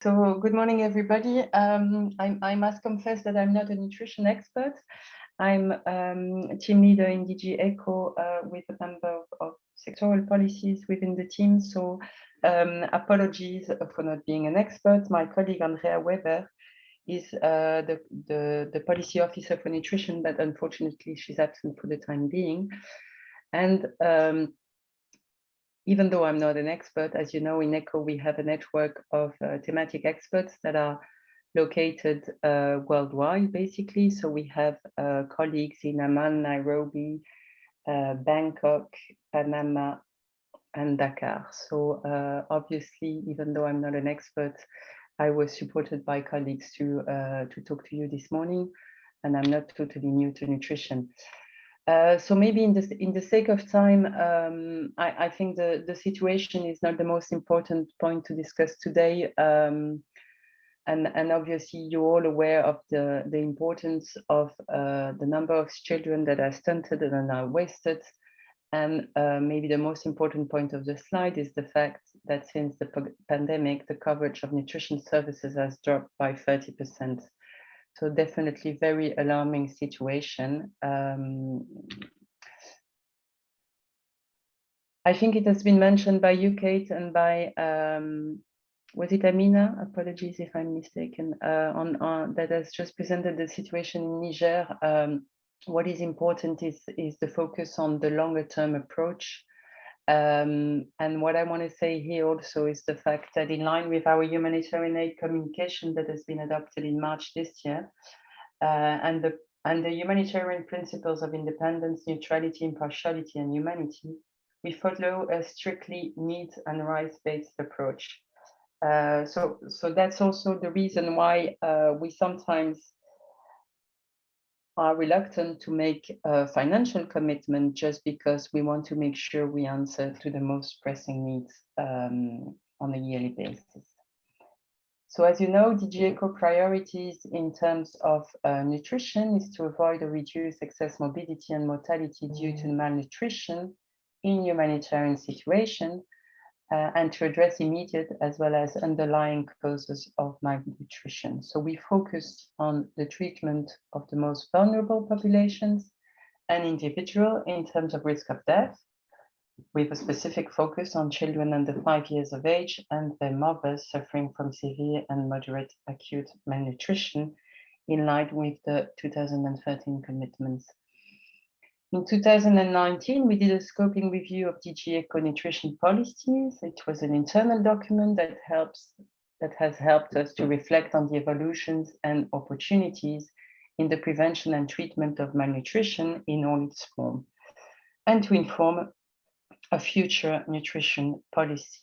So good morning, everybody. I must confess that I'm not a nutrition expert. I'm team leader in DG ECO with a number of sectoral policies within the team. So apologies for not being an expert. My colleague Andrea Weber is the policy officer for nutrition, but unfortunately she's absent for the time being. And even though I'm not an expert, as you know, in ECO, we have a network of thematic experts that are located worldwide, basically. So we have colleagues in Amman, Nairobi, Bangkok, Panama, and Dakar. So obviously, even though I'm not an expert, I was supported by colleagues to talk to you this morning, and I'm not totally new to nutrition. So maybe in the sake of time, I think the situation is not the most important point to discuss today. And obviously you're all aware of the importance of the number of children that are stunted and are wasted. And maybe the most important point of the slide is the fact that since the pandemic, the coverage of nutrition services has dropped by 30%. So definitely very alarming situation. I think it has been mentioned by you, Kate, and by, was it Amina? Apologies if I'm mistaken, on that has just presented the situation in Niger. What is important is the focus on the longer term approach. And what I want to say here also is the fact that in line with our humanitarian aid communication that has been adopted in March this year, and the humanitarian principles of independence, neutrality, impartiality, and humanity, we follow a strictly needs and rights-based approach. So that's also the reason why we sometimes are reluctant to make a financial commitment, just because we want to make sure we answer to the most pressing needs on a yearly basis. So as you know, DG ECO priorities in terms of nutrition is to avoid or reduce excess morbidity and mortality due to malnutrition in humanitarian situation, and to address immediate as well as underlying causes of malnutrition. So we focus on the treatment of the most vulnerable populations and individual in terms of risk of death, with a specific focus on children under 5 years of age and their mothers suffering from severe and moderate acute malnutrition, in line with the 2013 commitments. In 2019, we did a scoping review of DG ECO nutrition policies. It was an internal document that has helped us to reflect on the evolutions and opportunities in the prevention and treatment of malnutrition in all its forms, and to inform a future nutrition policy.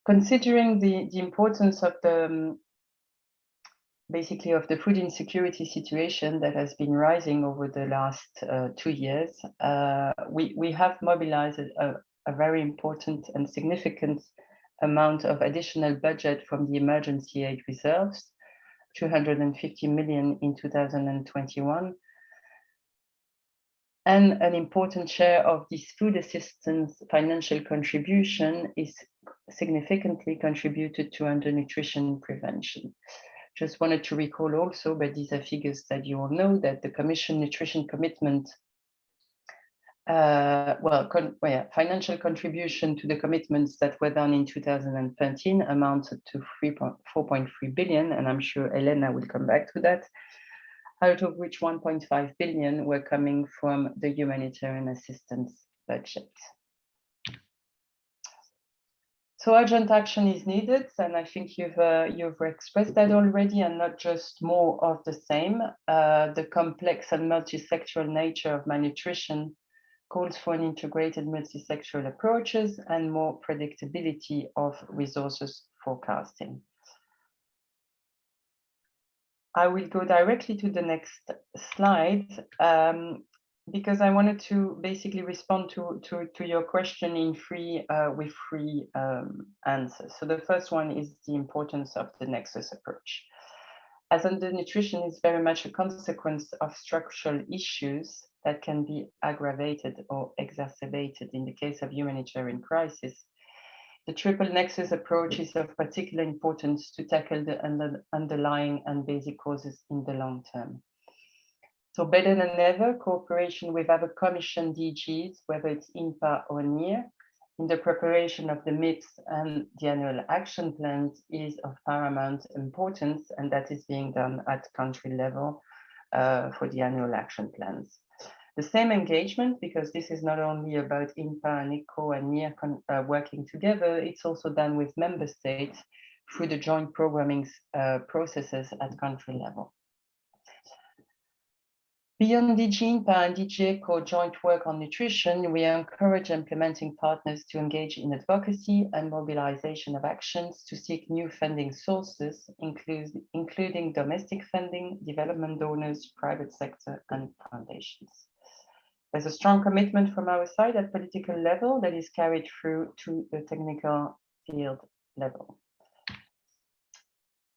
Considering the importance of the basically of the food insecurity situation that has been rising over the last 2 years, we have mobilized a very important and significant amount of additional budget from the emergency aid reserves, 250 million in 2021. And an important share of this food assistance financial contribution is significantly contributed to undernutrition prevention. Just wanted to recall also, but these are figures that you all know, that the Commission Nutrition Commitment, financial contribution to the commitments that were done in 2013 amounted to 4.3 billion, and I'm sure Elena will come back to that, out of which 1.5 billion were coming from the humanitarian assistance budget. So urgent action is needed, and I think you've expressed that already, and not just more of the same. The complex and multi-sectoral nature of malnutrition calls for an integrated multi-sectoral approaches and more predictability of resources forecasting. I will go directly to the next slide, because I wanted to basically respond to your question in with three answers. So the first one is the importance of the nexus approach. As undernutrition is very much a consequence of structural issues that can be aggravated or exacerbated in the case of humanitarian crisis, The triple nexus approach is of particular importance to tackle the underlying and basic causes in the long term. So better than ever, cooperation with other Commission DGs, whether it's INPA or NIR, in the preparation of the MIPS and the annual action plans is of paramount importance, and that is being done at country level for the annual action plans. The same engagement, because this is not only about INPA and ICO and NIR working together, it's also done with member states through the joint programming processes at country level. Beyond DG INPA and DG ICO joint work on nutrition, we encourage implementing partners to engage in advocacy and mobilization of actions to seek new funding sources, including domestic funding, development donors, private sector, and foundations. There's a strong commitment from our side at political level that is carried through to the technical field level.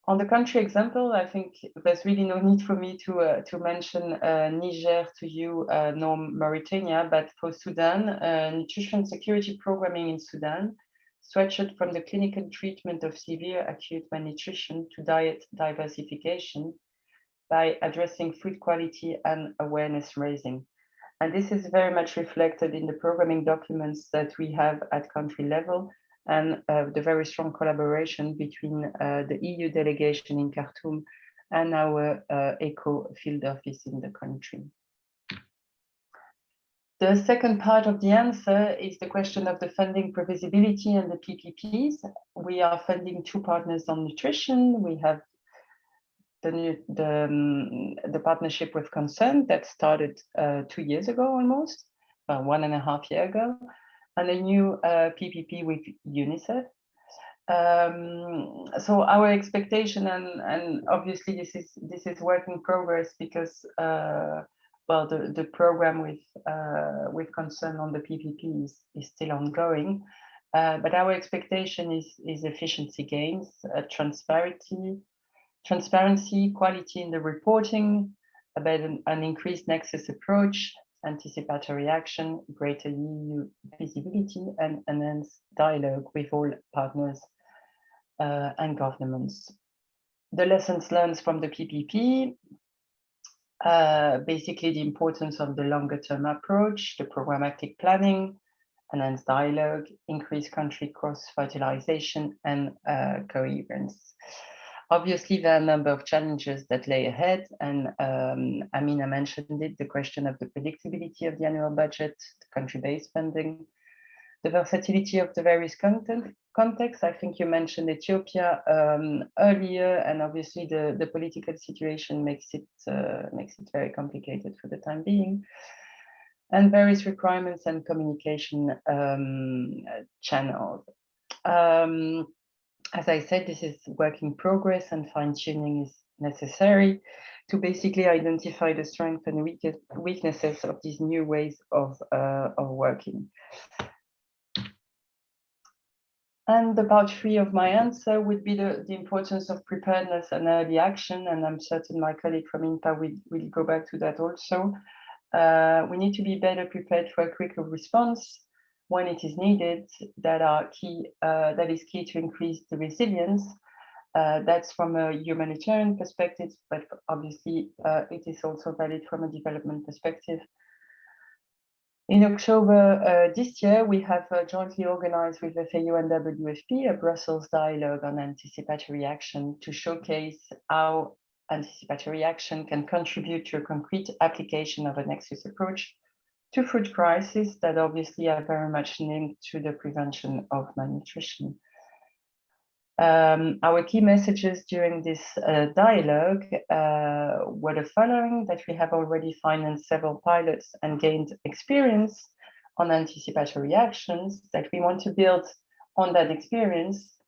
On the country example, I think there's really no need for me to mention Niger to you, nor Mauritania, but for Sudan, nutrition security programming in Sudan stretched from the clinical treatment of severe acute malnutrition to diet diversification by addressing food quality and awareness raising. And this is very much reflected in the programming documents that we have at country level, and the very strong collaboration between the EU delegation in Khartoum and our ECHO field office in the country. The second part of the answer is the question of the funding previsibility and the PPPs. We are funding two partners on nutrition. We have the partnership with Concern that started 2 years ago almost, 1.5 years ago, and a new PPP with UNICEF. So our expectation, and obviously this is work in progress because well, the program with Concern on the PPP is still ongoing, but our expectation is efficiency gains, transparency, quality in the reporting, about an increased nexus approach, anticipatory action, greater EU visibility, and enhanced dialogue with all partners and governments. The lessons learned from the PPP, basically the importance of the longer term approach, the programmatic planning, enhanced dialogue, increased country cross-fertilization, and coherence. Obviously, there are a number of challenges that lay ahead, and Amina mentioned it, the question of the predictability of the annual budget, the country-based funding, the versatility of the various contexts. I think you mentioned Ethiopia earlier, and obviously the political situation makes it very complicated for the time being, and various requirements and communication channels. As I said, this is work in progress, and fine-tuning is necessary to basically identify the strengths and weaknesses of these new ways of working. And the part 3 of my answer would be the importance of preparedness and early action, and I'm certain my colleague from INPA will go back to that also. We need to be better prepared for a quicker response when it is needed. That is key to increase the resilience. That's from a humanitarian perspective, but obviously it is also valid from a development perspective. In October this year, we have jointly organized with FAO and WFP a Brussels dialogue on anticipatory action to showcase how anticipatory action can contribute to a concrete application of a nexus approach to food crises that obviously are very much linked to the prevention of malnutrition. Our key messages during this dialogue were the following: that we have already financed several pilots and gained experience on anticipatory actions, that we want to build on that experience,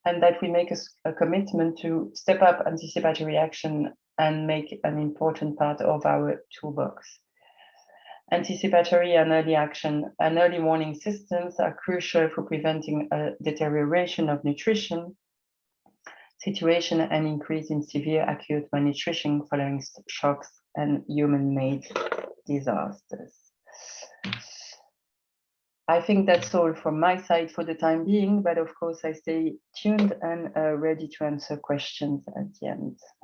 and that we make a commitment to step up anticipatory action and make an important part of our toolbox. Anticipatory and early action and early warning systems are crucial for preventing a deterioration of nutrition situation and increase in severe acute malnutrition following shocks and human-made disasters. I think that's all from my side for the time being, but of course I stay tuned and ready to answer questions at the end.